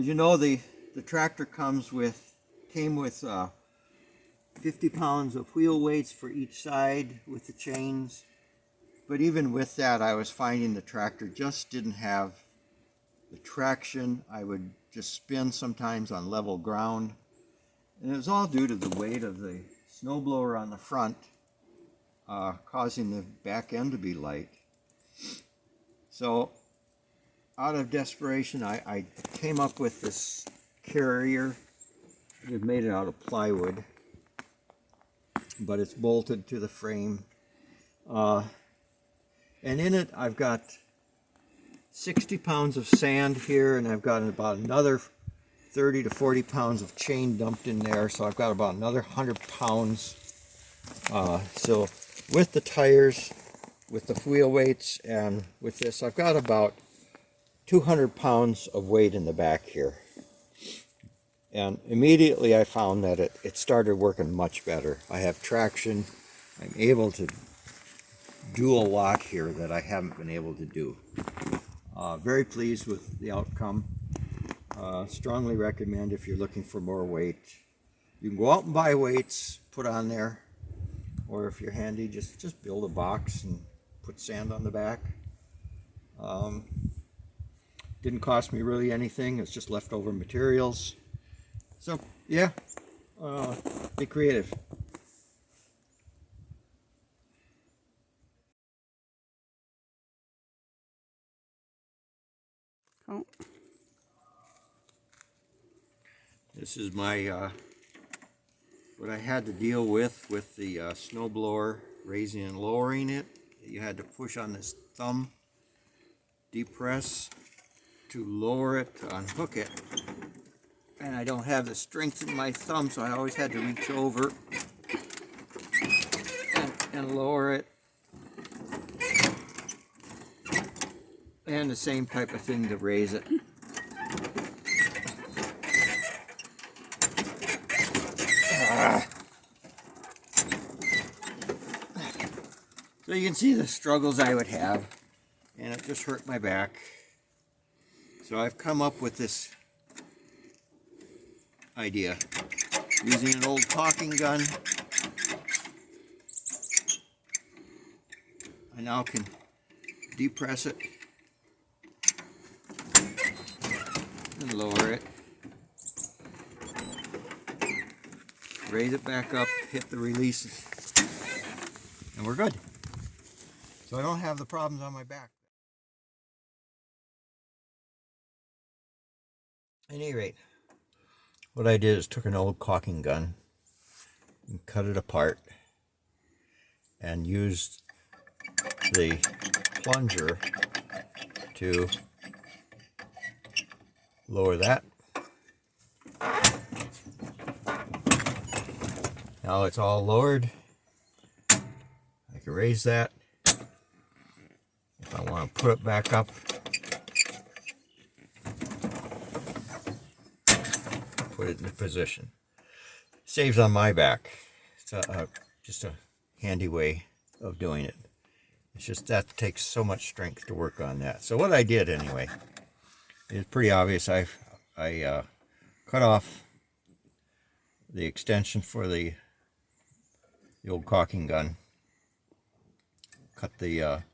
As you know, the tractor came with 50 pounds of wheel weights for each side with the chains. But even with that, I was finding the tractor just didn't have the traction. I would just spin sometimes on level ground. And it was all due to the weight of the snowblower on the front, causing the back end to be light. So out of desperation, I came up with this carrier. We've made it out of plywood, but it's bolted to the frame. And in it, I've got 60 pounds of sand here, and I've got about another 30 to 40 pounds of chain dumped in there, so I've got about another 100 pounds. So with the tires, with the wheel weights, and with this, I've got about 200 pounds of weight in the back here. And immediately I found that it started working much better. I have traction. I'm able to do a lot here that I haven't been able to do. Very pleased with the outcome. Strongly recommend if you're looking for more weight. You can go out and buy weights, put on there, or if you're handy, just build a box and put sand on the back. Didn't cost me really anything. It's just leftover materials. So yeah, be creative. Oh. This is my what I had to deal with the snowblower, raising and lowering it. You had to push on this thumb depress to lower it, to unhook it. And I don't have the strength in my thumb, so I always had to reach over and lower it. And the same type of thing to raise it. So you can see the struggles I would have, and it just hurt my back. So I've come up with this idea. Using an old caulking gun, I now can depress it and lower it. Raise it back up, hit the release, and we're good. So I don't have the problems on my back. At any rate, what I did is took an old caulking gun and cut it apart and used the plunger to lower that. Now it's all lowered. I can raise that. If I want to put it back up, put it in position. Saves on my back. It's just a handy way of doing it. It's just that takes so much strength to work on that. So what I did anyway, is pretty obvious. I cut off the extension for the old caulking gun. Cut the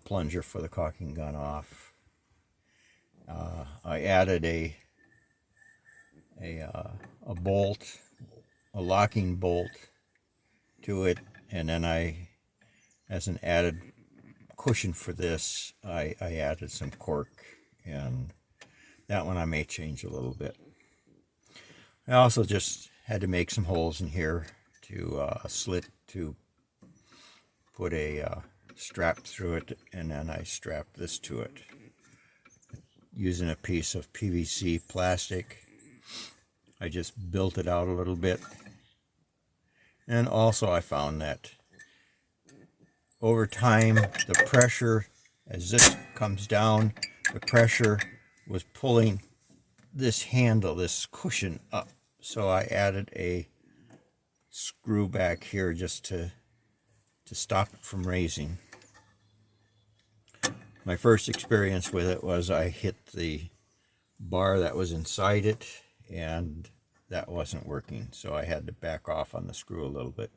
plunger for the caulking gun off. I added a bolt, a locking bolt to it, and then as an added cushion for this, I added some cork, and that one I may change a little bit. I also just had to make some holes in here to slit to put a strap through it, and then I strapped this to it using a piece of PVC plastic. I just built it out a little bit. And also I found that over time, the pressure, as this comes down, the pressure was pulling this handle, this cushion up. So I added a screw back here just to stop it from raising. My first experience with it was I hit the bar that was inside it, and that wasn't working, so I had to back off on the screw a little bit,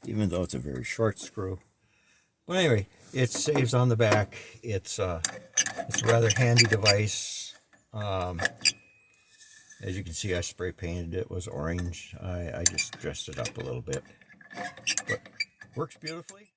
even though it's a very short screw. But anyway, it saves on the back. It's a rather handy device. As you can see, I spray painted it. It was orange. I just dressed it up a little bit, but works beautifully.